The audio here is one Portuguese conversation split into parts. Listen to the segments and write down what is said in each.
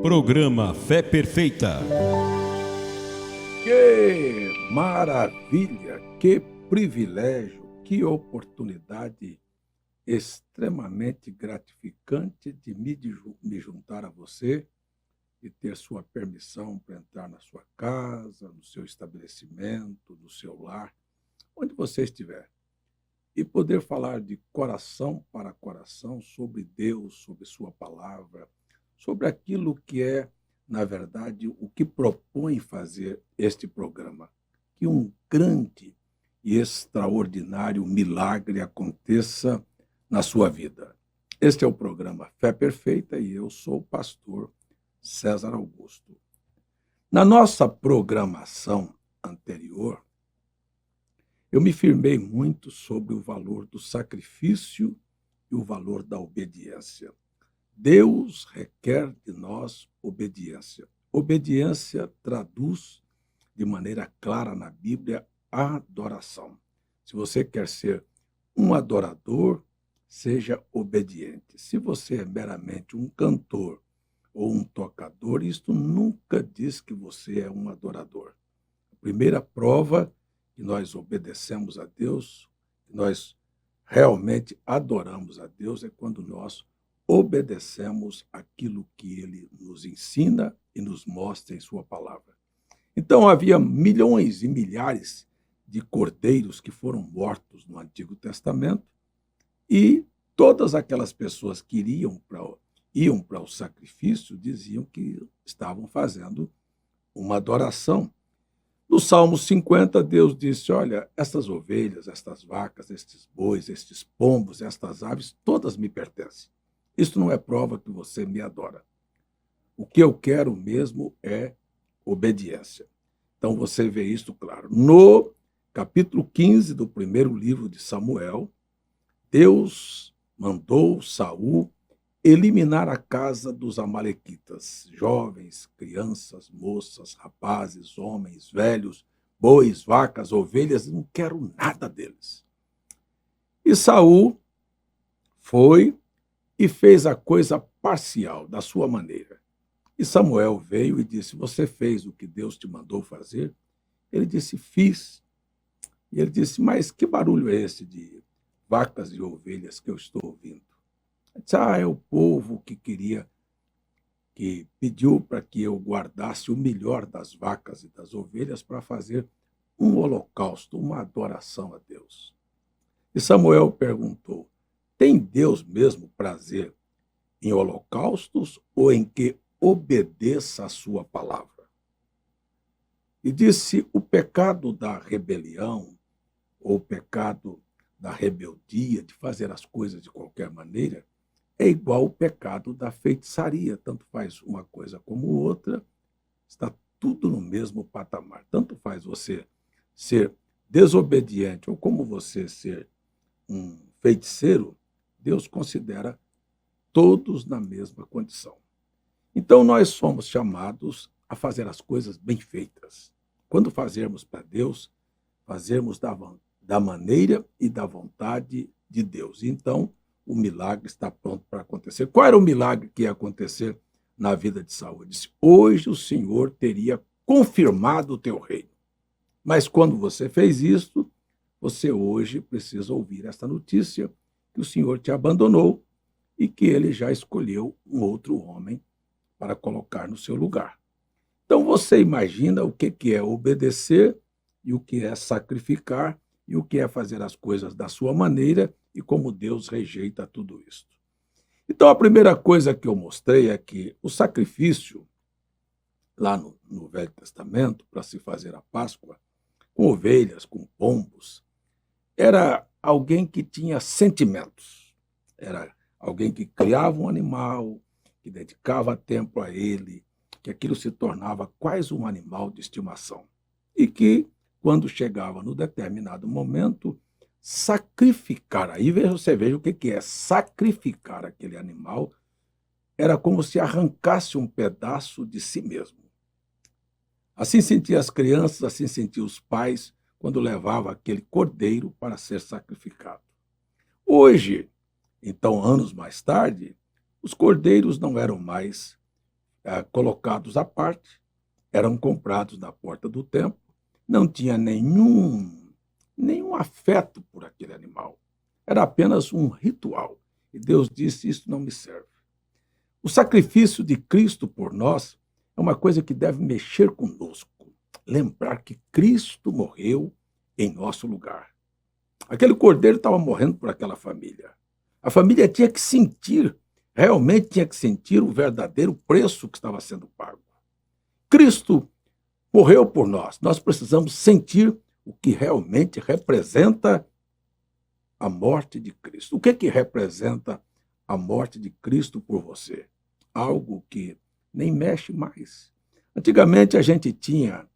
Programa Fé Perfeita. Que maravilha, que privilégio, que oportunidade extremamente gratificante de me juntar a você e ter sua permissão para entrar na sua casa, no seu estabelecimento, no seu lar, onde você estiver, e poder falar de coração para coração sobre Deus, sobre sua palavra, sobre aquilo que é, na verdade, o que propõe fazer este programa. Que um grande e extraordinário milagre aconteça na sua vida. Este é o programa Fé Perfeita e eu sou o pastor César Augusto. Na nossa programação anterior, eu me firmei muito sobre o valor do sacrifício e o valor da obediência. Deus requer de nós obediência. Obediência traduz de maneira clara na Bíblia adoração. Se você quer ser um adorador, seja obediente. Se você é meramente um cantor ou um tocador, isto nunca diz que você é um adorador. A primeira prova que nós obedecemos a Deus, que nós realmente adoramos a Deus, é quando nós obedecemos aquilo que Ele nos ensina e nos mostra em Sua palavra. Então, havia milhões e milhares de cordeiros que foram mortos no Antigo Testamento e todas aquelas pessoas que iam para o sacrifício diziam que estavam fazendo uma adoração. No Salmo 50, Deus disse, olha, estas ovelhas, estas vacas, estes bois, estes pombos, estas aves, todas me pertencem. Isto não é prova que você me adora. O que eu quero mesmo é obediência. Então você vê isso claro. No capítulo 15 do primeiro livro de Samuel, Deus mandou Saul eliminar a casa dos amalequitas, jovens, crianças, moças, rapazes, homens, velhos, bois, vacas, ovelhas, não quero nada deles. E Saul foi e fez a coisa parcial, da sua maneira. E Samuel veio e disse, você fez o que Deus te mandou fazer? Ele disse, fiz. E ele disse, mas que barulho é esse de vacas e ovelhas que eu estou ouvindo? Ele disse, é o povo que pediu para que eu guardasse o melhor das vacas e das ovelhas para fazer um holocausto, uma adoração a Deus. E Samuel perguntou, tem Deus mesmo prazer em holocaustos ou em que obedeça a sua palavra? E disse, o pecado da rebelião, ou o pecado da rebeldia, de fazer as coisas de qualquer maneira, é igual ao pecado da feitiçaria. Tanto faz uma coisa como outra, está tudo no mesmo patamar. Tanto faz você ser desobediente ou como você ser um feiticeiro, Deus considera todos na mesma condição. Então, nós somos chamados a fazer as coisas bem feitas. Quando fazermos para Deus, fazermos da maneira e da vontade de Deus. Então, o milagre está pronto para acontecer. Qual era o milagre que ia acontecer na vida de Saul? Ele disse, hoje o Senhor teria confirmado o teu reino. Mas quando você fez isso, você hoje precisa ouvir esta notícia, que o Senhor te abandonou e que ele já escolheu um outro homem para colocar no seu lugar. Então você imagina o que é obedecer e o que é sacrificar e o que é fazer as coisas da sua maneira e como Deus rejeita tudo isso. Então a primeira coisa que eu mostrei é que o sacrifício, lá no Velho Testamento, para se fazer a Páscoa, com ovelhas, com pombos, era alguém que tinha sentimentos, era alguém que criava um animal, que dedicava tempo a ele, que aquilo se tornava quase um animal de estimação. E que, quando chegava no determinado momento, sacrificar, aí você veja o que é sacrificar aquele animal, era como se arrancasse um pedaço de si mesmo. Assim sentiam as crianças, assim sentiam os pais, quando levava aquele cordeiro para ser sacrificado. Hoje, então, anos mais tarde, os cordeiros não eram mais colocados à parte, eram comprados na porta do templo, não tinha nenhum afeto por aquele animal. Era apenas um ritual. E Deus disse: isso não me serve. O sacrifício de Cristo por nós é uma coisa que deve mexer conosco. Lembrar que Cristo morreu em nosso lugar. Aquele cordeiro estava morrendo por aquela família. A família tinha que sentir, realmente tinha que sentir o verdadeiro preço que estava sendo pago. Cristo morreu por nós. Nós precisamos sentir o que realmente representa a morte de Cristo. O que representa a morte de Cristo por você? Algo que nem mexe mais. Antigamente a gente tinha,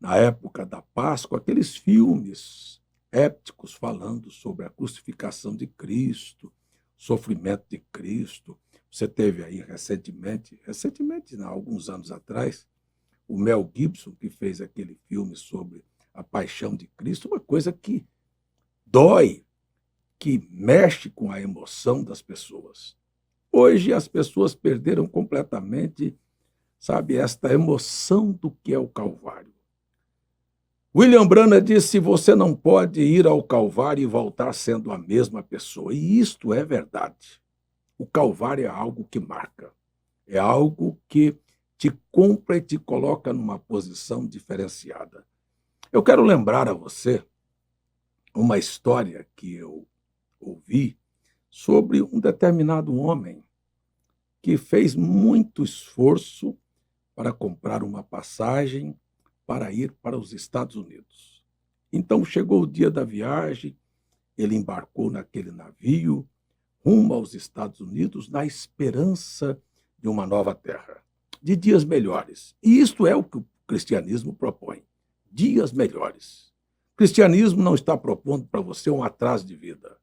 na época da Páscoa, aqueles filmes épicos falando sobre a crucificação de Cristo, sofrimento de Cristo. Você teve aí recentemente, não, alguns anos atrás, o Mel Gibson, que fez aquele filme sobre a paixão de Cristo, uma coisa que dói, que mexe com a emoção das pessoas. Hoje as pessoas perderam completamente, sabe, esta emoção do que é o Calvário. William Branham disse: você não pode ir ao Calvário e voltar sendo a mesma pessoa. E isto é verdade. O Calvário é algo que marca. É algo que te compra e te coloca numa posição diferenciada. Eu quero lembrar a você uma história que eu ouvi sobre um determinado homem que fez muito esforço para comprar uma passagem para ir para os Estados Unidos. Então chegou o dia da viagem, ele embarcou naquele navio rumo aos Estados Unidos na esperança de uma nova terra, de dias melhores. E isto é o que o cristianismo propõe, dias melhores. O cristianismo não está propondo para você um atraso de vida.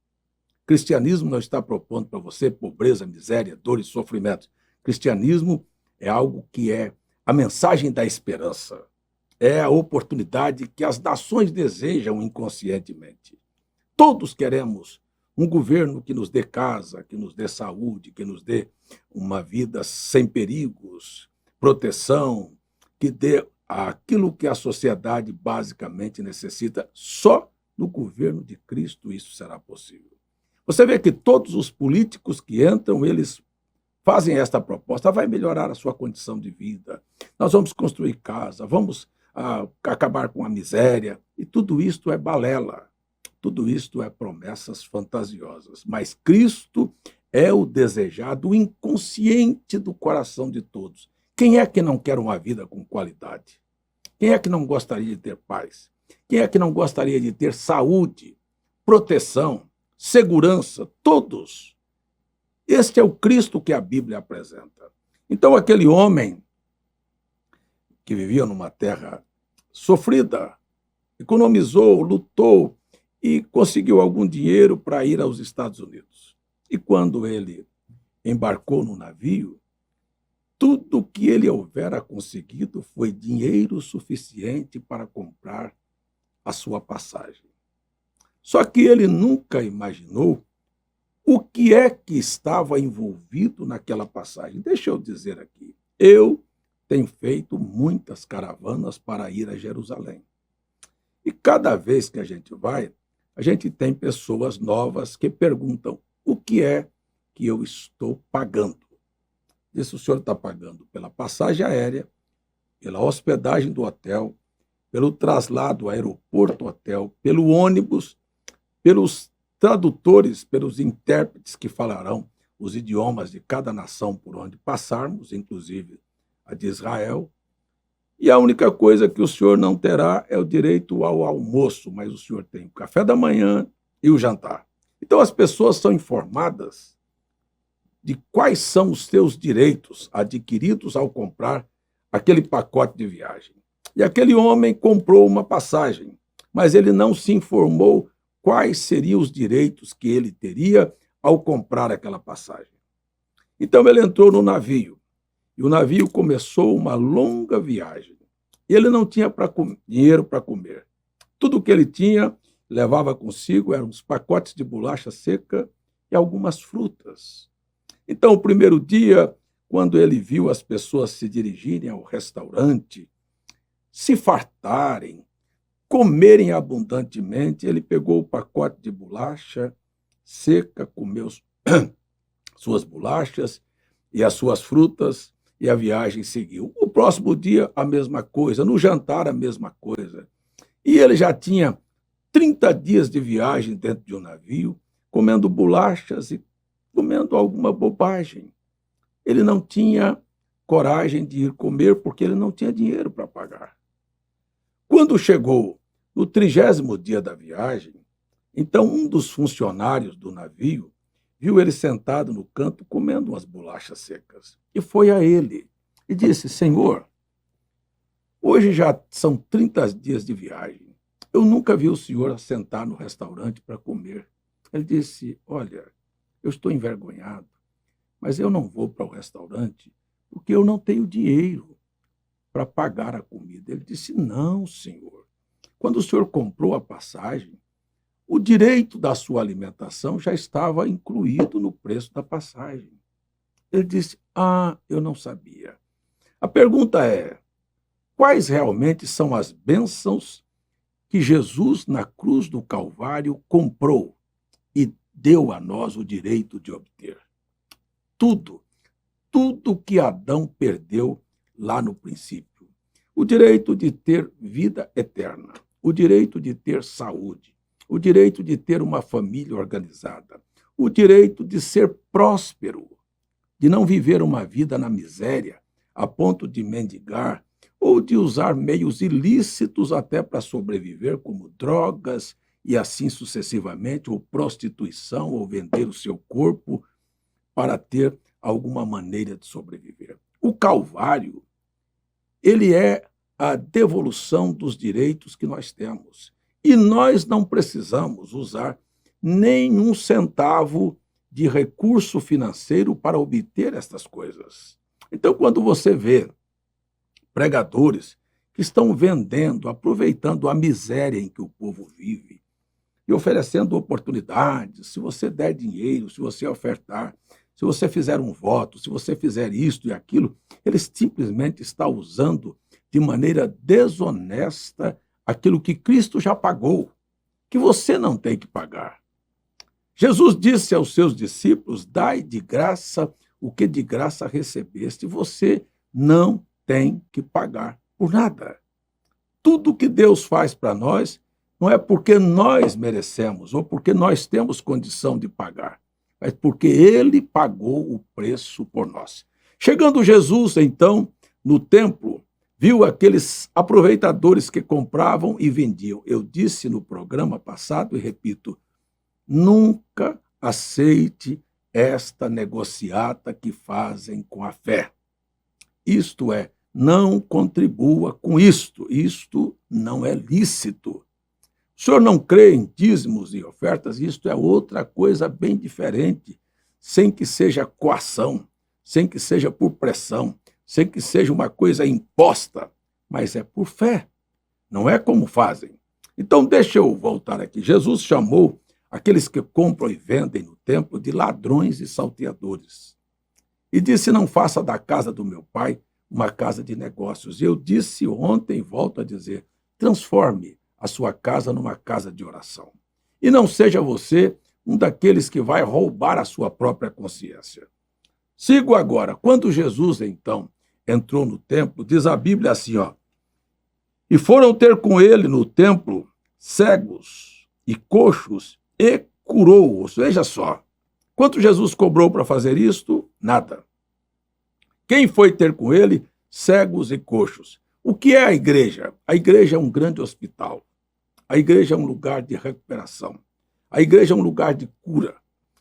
O cristianismo não está propondo para você pobreza, miséria, dor e sofrimento. O cristianismo é algo que é a mensagem da esperança. É a oportunidade que as nações desejam inconscientemente. Todos queremos um governo que nos dê casa, que nos dê saúde, que nos dê uma vida sem perigos, proteção, que dê aquilo que a sociedade basicamente necessita. Só no governo de Cristo isso será possível. Você vê que todos os políticos que entram, eles fazem esta proposta: vai melhorar a sua condição de vida, nós vamos construir casa, vamos acabar com a miséria, e tudo isto é balela, tudo isto é promessas fantasiosas. Mas Cristo é o desejado, o inconsciente do coração de todos. Quem é que não quer uma vida com qualidade? Quem é que não gostaria de ter paz? Quem é que não gostaria de ter saúde, proteção, segurança? Todos. Este é o Cristo que a Bíblia apresenta. Então, aquele homem que vivia numa terra sofrida, economizou, lutou e conseguiu algum dinheiro para ir aos Estados Unidos. E quando ele embarcou no navio, tudo o que ele houvera conseguido foi dinheiro suficiente para comprar a sua passagem. Só que ele nunca imaginou o que é que estava envolvido naquela passagem. Deixa eu dizer aqui, eu tenho feito muitas caravanas para ir a Jerusalém. E cada vez que a gente tem pessoas novas que perguntam: o que é que eu estou pagando? Diz: o senhor está pagando pela passagem aérea, pela hospedagem do hotel, pelo traslado aeroporto-hotel, pelo ônibus, pelos tradutores, pelos intérpretes que falarão os idiomas de cada nação por onde passarmos, inclusive a de Israel. E a única coisa que o senhor não terá é o direito ao almoço, mas o senhor tem o café da manhã e o jantar. Então as pessoas são informadas de quais são os seus direitos adquiridos ao comprar aquele pacote de viagem. E aquele homem comprou uma passagem, mas ele não se informou quais seriam os direitos que ele teria ao comprar aquela passagem. Então ele entrou no navio, e o navio começou uma longa viagem. Ele não tinha dinheiro para comer. Tudo o que ele tinha, levava consigo, eram uns pacotes de bolacha seca e algumas frutas. Então, o primeiro dia, quando ele viu as pessoas se dirigirem ao restaurante, se fartarem, comerem abundantemente, ele pegou o pacote de bolacha seca, comeu suas bolachas e as suas frutas, e a viagem seguiu. O próximo dia, a mesma coisa, no jantar, a mesma coisa. E ele já tinha 30 dias de viagem dentro de um navio, comendo bolachas e comendo alguma bobagem. Ele não tinha coragem de ir comer porque ele não tinha dinheiro para pagar. Quando chegou no 30º dia da viagem, então um dos funcionários do navio viu ele sentado no canto comendo umas bolachas secas. E foi a ele e disse: Senhor, hoje já são 30 dias de viagem. Eu nunca vi o senhor sentar no restaurante para comer. Ele disse: olha, eu estou envergonhado, mas eu não vou para o restaurante porque eu não tenho dinheiro para pagar a comida. Ele disse: não, senhor. Quando o senhor comprou a passagem, o direito da sua alimentação já estava incluído no preço da passagem. Ele disse: ah, eu não sabia. A pergunta é: quais realmente são as bênçãos que Jesus, na cruz do Calvário, comprou e deu a nós o direito de obter? Tudo que Adão perdeu lá no princípio. O direito de ter vida eterna, o direito de ter saúde, o direito de ter uma família organizada, o direito de ser próspero, de não viver uma vida na miséria, a ponto de mendigar ou de usar meios ilícitos até para sobreviver, como drogas e assim sucessivamente, ou prostituição, ou vender o seu corpo para ter alguma maneira de sobreviver. O Calvário, ele é a devolução dos direitos que nós temos. E nós não precisamos usar nenhum centavo de recurso financeiro para obter estas coisas. Então, quando você vê pregadores que estão vendendo, aproveitando a miséria em que o povo vive e oferecendo oportunidades, se você der dinheiro, se você ofertar, se você fizer um voto, se você fizer isto e aquilo, eles simplesmente estão usando de maneira desonesta aquilo que Cristo já pagou, que você não tem que pagar. Jesus disse aos seus discípulos: dai de graça o que de graça recebeste. Você não tem que pagar por nada. Tudo que Deus faz para nós não é porque nós merecemos ou porque nós temos condição de pagar, mas porque Ele pagou o preço por nós. Chegando Jesus, então, no templo, viu aqueles aproveitadores que compravam e vendiam. Eu disse no programa passado e repito: nunca aceite esta negociata que fazem com a fé. Isto é, não contribua com isto. Isto não é lícito. O senhor não crê em dízimos e ofertas? Isto é outra coisa bem diferente, sem que seja coação, sem que seja por pressão, sem que seja uma coisa imposta, mas é por fé. Não é como fazem. Então, deixa eu voltar aqui. Jesus chamou aqueles que compram e vendem no templo de ladrões e salteadores. E disse: não faça da casa do meu pai uma casa de negócios. E eu disse ontem e volto a dizer: transforme a sua casa numa casa de oração. E não seja você um daqueles que vai roubar a sua própria consciência. Sigo agora. Quando Jesus, então, entrou no templo, diz a Bíblia assim, ó: e foram ter com ele no templo cegos e coxos e curou-os. Veja só, quanto Jesus cobrou para fazer isto? Nada. Quem foi ter com ele? Cegos e coxos. O que é a igreja? A igreja é um grande hospital. A igreja é um lugar de recuperação. A igreja é um lugar de cura.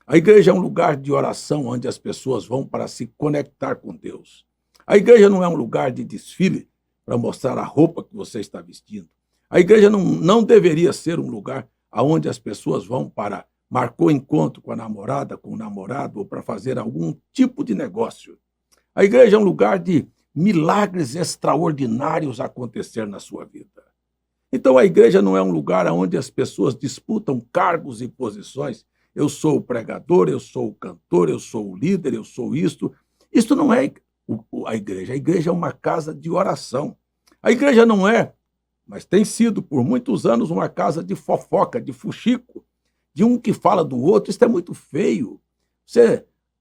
A igreja é um lugar de oração onde as pessoas vão para se conectar com Deus. A igreja não é um lugar de desfile para mostrar a roupa que você está vestindo. A igreja não deveria ser um lugar onde as pessoas vão para marcar encontro com a namorada, com o namorado, ou para fazer algum tipo de negócio. A igreja é um lugar de milagres extraordinários acontecer na sua vida. Então, a igreja não é um lugar onde as pessoas disputam cargos e posições. Eu sou o pregador, eu sou o cantor, eu sou o líder, eu sou isto. Isso não é a igreja. A igreja é uma casa de oração. A igreja não é, mas tem sido por muitos anos uma casa de fofoca, de fuxico, de um que fala do outro. Isso é muito feio.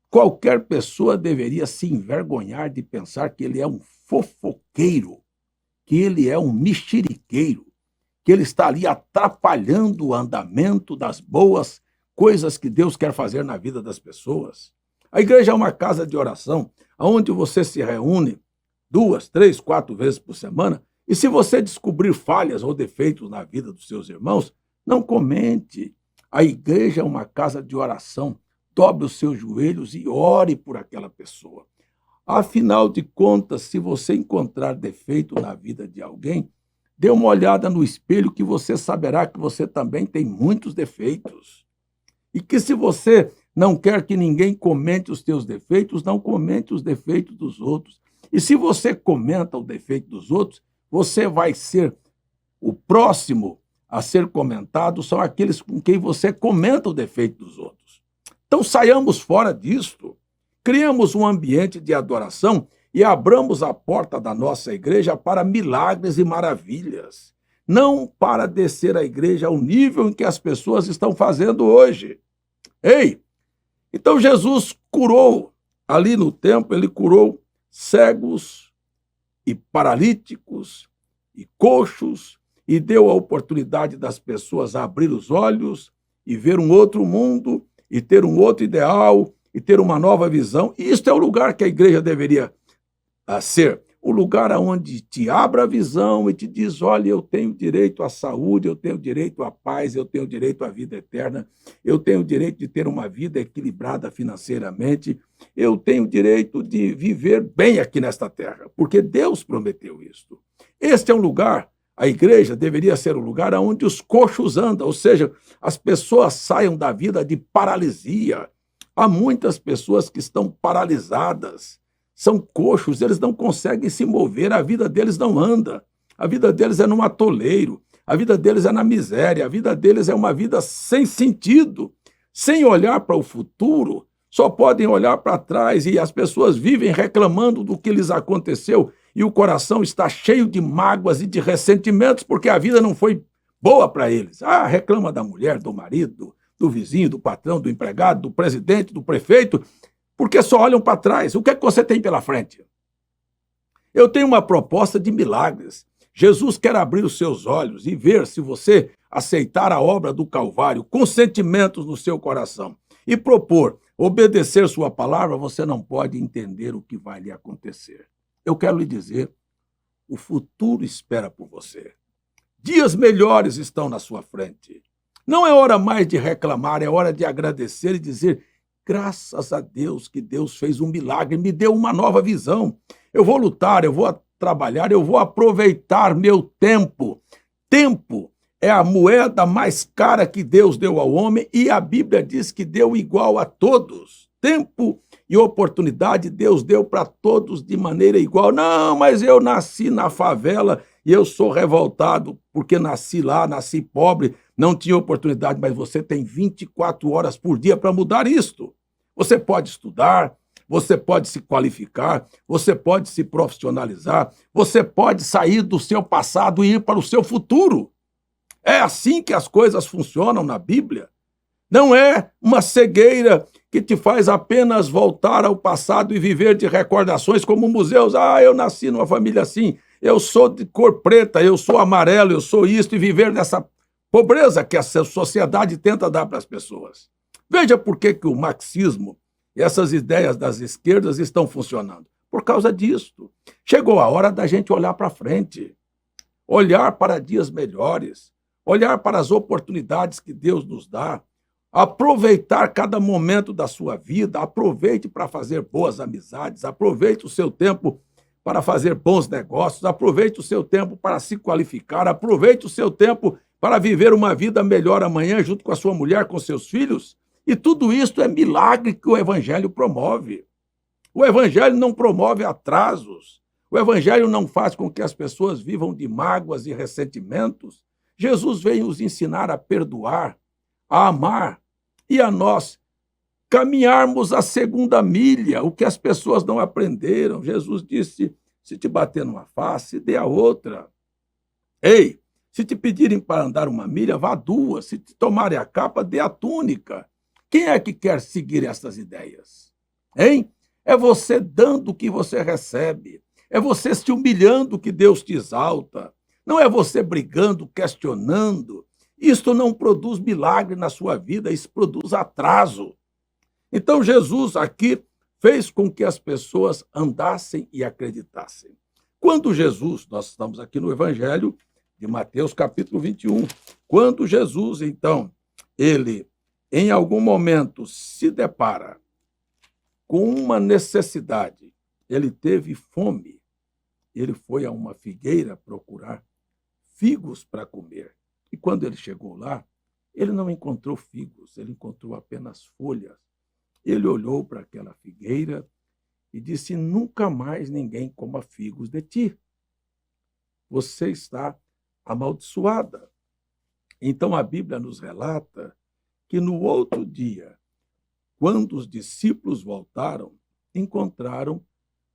Qualquer pessoa deveria se envergonhar de pensar que ele é um fofoqueiro, que ele é um mexeriqueiro, que ele está ali atrapalhando o andamento das boas coisas que Deus quer fazer na vida das pessoas. A igreja é uma casa de oração, onde você se reúne 2, 3, 4 vezes por semana, e se você descobrir falhas ou defeitos na vida dos seus irmãos, não comente. A igreja é uma casa de oração. Dobre os seus joelhos e ore por aquela pessoa. Afinal de contas, se você encontrar defeito na vida de alguém, dê uma olhada no espelho que você saberá que você também tem muitos defeitos. E que se você não quer que ninguém comente os teus defeitos, não comente os defeitos dos outros. E se você comenta o defeito dos outros, você vai ser o próximo a ser comentado, são aqueles com quem você comenta o defeito dos outros. Então saiamos fora disto, criamos um ambiente de adoração e abramos a porta da nossa igreja para milagres e maravilhas, não para descer a igreja ao nível em que as pessoas estão fazendo hoje. Ei, então Jesus curou, ali no templo, ele curou cegos e paralíticos e coxos e deu a oportunidade das pessoas a abrir os olhos e ver um outro mundo e ter um outro ideal e ter uma nova visão. E isto é o lugar que a igreja deveria ser, o lugar onde te abre a visão e te diz, olha, eu tenho direito à saúde, eu tenho direito à paz, eu tenho direito à vida eterna, eu tenho direito de ter uma vida equilibrada financeiramente, eu tenho direito de viver bem aqui nesta terra, porque Deus prometeu isso. Este é um lugar, a igreja deveria ser o lugar onde os coxos andam, ou seja, as pessoas saiam da vida de paralisia. Há muitas pessoas que estão paralisadas, são coxos, eles não conseguem se mover, a vida deles não anda, a vida deles é num atoleiro, a vida deles é na miséria, a vida deles é uma vida sem sentido, sem olhar para o futuro, só podem olhar para trás e as pessoas vivem reclamando do que lhes aconteceu e o coração está cheio de mágoas e de ressentimentos porque a vida não foi boa para eles. Ah, reclama da mulher, do marido, do vizinho, do patrão, do empregado, do presidente, do prefeito, porque só olham para trás. O que é que você tem pela frente? Eu tenho uma proposta de milagres. Jesus quer abrir os seus olhos e ver se você aceitar a obra do Calvário com sentimentos no seu coração e propor obedecer sua palavra, você não pode entender o que vai lhe acontecer. Eu quero lhe dizer, o futuro espera por você. Dias melhores estão na sua frente. Não é hora mais de reclamar, é hora de agradecer e dizer, graças a Deus que Deus fez um milagre, me deu uma nova visão. Eu vou lutar, eu vou trabalhar, eu vou aproveitar meu tempo. Tempo é a moeda mais cara que Deus deu ao homem e a Bíblia diz que deu igual a todos. Tempo e oportunidade Deus deu para todos de maneira igual. Não, mas eu nasci na favela e eu sou revoltado porque nasci lá, nasci pobre, não tinha oportunidade, mas você tem 24 horas por dia para mudar isto. Você pode estudar, você pode se qualificar, você pode se profissionalizar, você pode sair do seu passado e ir para o seu futuro. É assim que as coisas funcionam na Bíblia. Não é uma cegueira que te faz apenas voltar ao passado e viver de recordações como museus. Ah, eu nasci numa família assim, eu sou de cor preta, eu sou amarelo, eu sou isto, e viver nessa pobreza que a sociedade tenta dar para as pessoas. Veja por que o marxismo e essas ideias das esquerdas estão funcionando. Por causa disto. Chegou a hora da gente olhar para frente, olhar para dias melhores, olhar para as oportunidades que Deus nos dá, aproveitar cada momento da sua vida, aproveite para fazer boas amizades, aproveite o seu tempo para fazer bons negócios, aproveite o seu tempo para se qualificar, aproveite o seu tempo para viver uma vida melhor amanhã junto com a sua mulher, com seus filhos. E tudo isso é milagre que o Evangelho promove. O Evangelho não promove atrasos. O Evangelho não faz com que as pessoas vivam de mágoas e ressentimentos. Jesus veio nos ensinar a perdoar, a amar e a nós caminharmos a segunda milha, o que as pessoas não aprenderam. Jesus disse: se te bater numa face, dê a outra. Ei, se te pedirem para andar uma milha, vá duas. Se te tomarem a capa, dê a túnica. Quem é que quer seguir essas ideias? Hein? É você dando o que você recebe. É você se humilhando que Deus te exalta. Não é você brigando, questionando. Isto não produz milagre na sua vida, isso produz atraso. Então, Jesus aqui fez com que as pessoas andassem e acreditassem. Quando Jesus, nós estamos aqui no Evangelho de Mateus, capítulo 21, quando Jesus, então, ele, em algum momento, se depara com uma necessidade, ele teve fome, ele foi a uma figueira procurar figos para comer. E quando ele chegou lá, ele não encontrou figos, ele encontrou apenas folhas. Ele olhou para aquela figueira e disse: nunca mais ninguém coma figos de ti. Você está amaldiçoada. Então a Bíblia nos relata que no outro dia, quando os discípulos voltaram, encontraram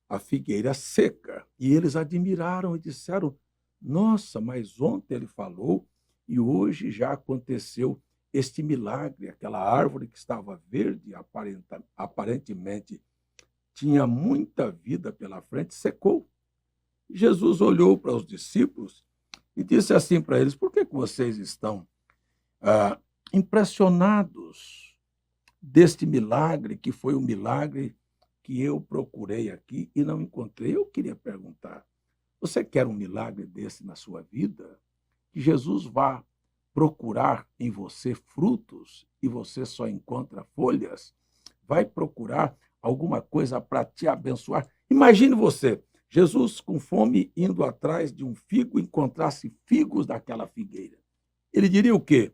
a figueira seca. E eles admiraram e disseram: nossa, mas ontem ele falou e hoje já aconteceu este milagre. Aquela árvore que estava verde, aparentemente tinha muita vida pela frente, secou. Jesus olhou para os discípulos e disse assim para eles: por que vocês estão impressionados deste milagre, que foi o milagre que eu procurei aqui e não encontrei? Eu queria perguntar: você quer um milagre desse na sua vida? Que Jesus vá procurar em você frutos e você só encontra folhas? Vai procurar alguma coisa para te abençoar? Imagine você, Jesus com fome, indo atrás de um figo, encontrasse figos daquela figueira. Ele diria o quê?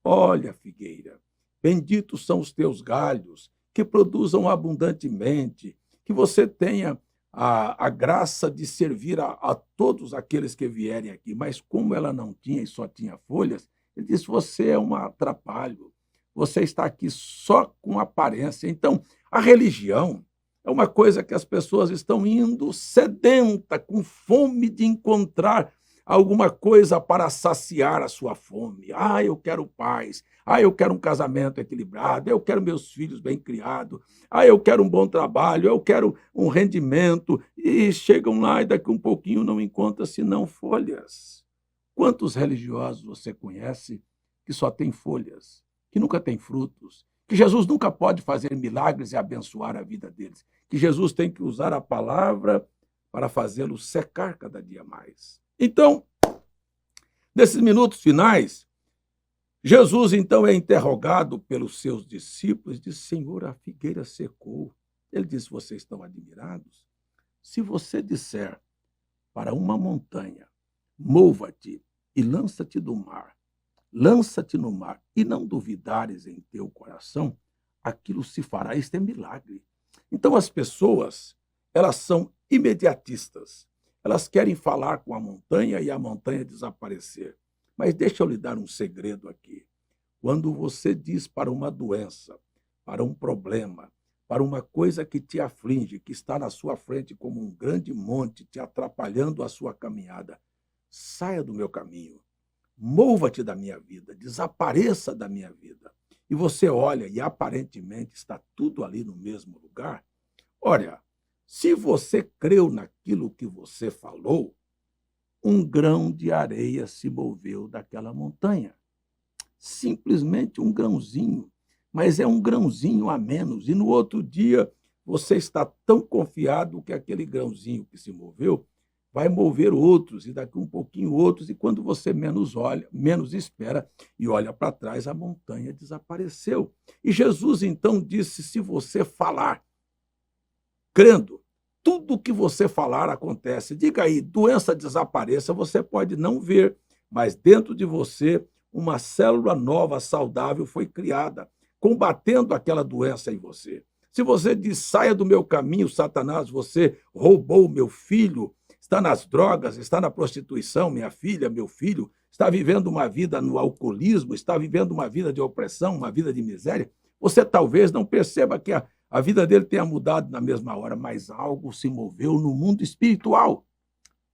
Olha, figueira, benditos são os teus galhos, que produzam abundantemente, que você tenha a graça de servir a todos aqueles que vierem aqui. Mas como ela não tinha e só tinha folhas, ele disse: você é um atrapalho, você está aqui só com aparência. Então, a religião é uma coisa que as pessoas estão indo sedenta, com fome de encontrar alguma coisa para saciar a sua fome. Ah, eu quero paz. Ah, eu quero um casamento equilibrado. Eu quero meus filhos bem criados. Ah, eu quero um bom trabalho. Eu quero um rendimento. E chegam lá e daqui um pouquinho não encontram senão folhas. Quantos religiosos você conhece que só tem folhas, que nunca tem frutos, que Jesus nunca pode fazer milagres e abençoar a vida deles, que Jesus tem que usar a palavra para fazê-los secar cada dia mais? Então, nesses minutos finais, Jesus então é interrogado pelos seus discípulos e diz: Senhor, a figueira secou. Ele diz: vocês estão admirados? Se você disser para uma montanha: mova-te e lança-te do mar, lança-te no mar, e não duvidares em teu coração, aquilo se fará. Este é milagre. Então as pessoas, elas são imediatistas. Elas querem falar com a montanha e a montanha desaparecer. Mas deixa eu lhe dar um segredo aqui. Quando você diz para uma doença, para um problema, para uma coisa que te aflige, que está na sua frente como um grande monte, te atrapalhando a sua caminhada: saia do meu caminho, mova-te da minha vida, desapareça da minha vida. E você olha e aparentemente está tudo ali no mesmo lugar. Olha, se você creu naquilo que você falou, um grão de areia se moveu daquela montanha. Simplesmente um grãozinho, mas é um grãozinho a menos. E no outro dia você está tão confiado que aquele grãozinho que se moveu vai mover outros, e daqui um pouquinho outros, e quando você menos olha, menos espera e olha para trás, a montanha desapareceu. E Jesus então disse: se você falar crendo, tudo o que você falar acontece. Diga aí: doença desapareça. Você pode não ver, mas dentro de você uma célula nova, saudável, foi criada, combatendo aquela doença em você. Se você diz: saia do meu caminho, Satanás, você roubou o meu filho, está nas drogas, está na prostituição, minha filha, meu filho, está vivendo uma vida no alcoolismo, está vivendo uma vida de opressão, uma vida de miséria, Você talvez não perceba que a vida dele tenha mudado na mesma hora, mas algo se moveu no mundo espiritual.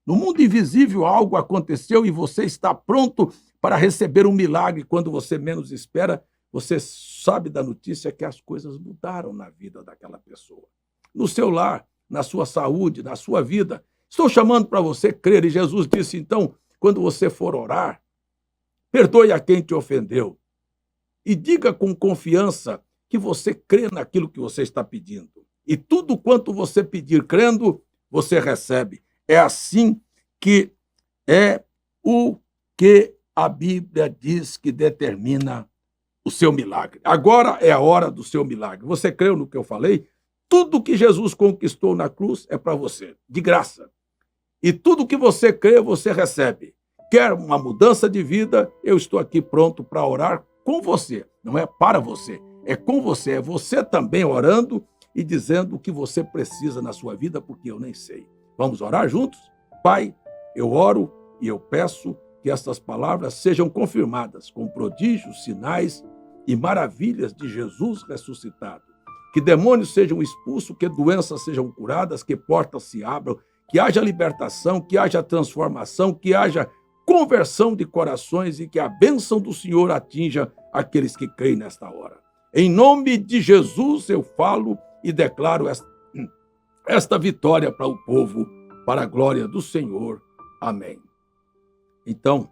No mundo invisível, algo aconteceu e você está pronto para receber um milagre. Quando você menos espera, você sabe da notícia que as coisas mudaram na vida daquela pessoa. No seu lar, na sua saúde, na sua vida. Estou chamando para você crer. E Jesus disse, então, quando você for orar, perdoe a quem te ofendeu. E diga com confiança que você crê naquilo que você está pedindo. E tudo quanto você pedir crendo, você recebe. É assim que é o que a Bíblia diz que determina o seu milagre. Agora é a hora do seu milagre. Você creu no que eu falei? Tudo que Jesus conquistou na cruz é para você, de graça. E tudo que você crê, você recebe. Quer uma mudança de vida? Eu estou aqui pronto para orar com você. Não é para você, é com você. É você também orando e dizendo o que você precisa na sua vida, porque eu nem sei. Vamos orar juntos? Pai, eu oro e eu peço que estas palavras sejam confirmadas com prodígios, sinais e maravilhas de Jesus ressuscitado. Que demônios sejam expulsos, que doenças sejam curadas, que portas se abram, que haja libertação, que haja transformação, que haja conversão de corações e que a bênção do Senhor atinja aqueles que creem nesta hora. Em nome de Jesus eu falo e declaro esta vitória para o povo, para a glória do Senhor. Amém. Então,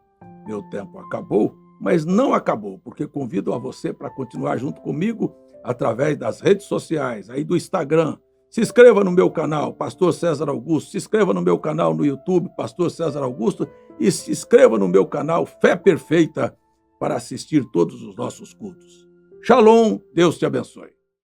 meu tempo acabou, mas não acabou, porque convido a você para continuar junto comigo através das redes sociais, aí do Instagram. Se inscreva no meu canal, Pastor César Augusto. Se inscreva no meu canal no YouTube, Pastor César Augusto. E se inscreva no meu canal Fé Perfeita para assistir todos os nossos cultos. Shalom, Deus te abençoe.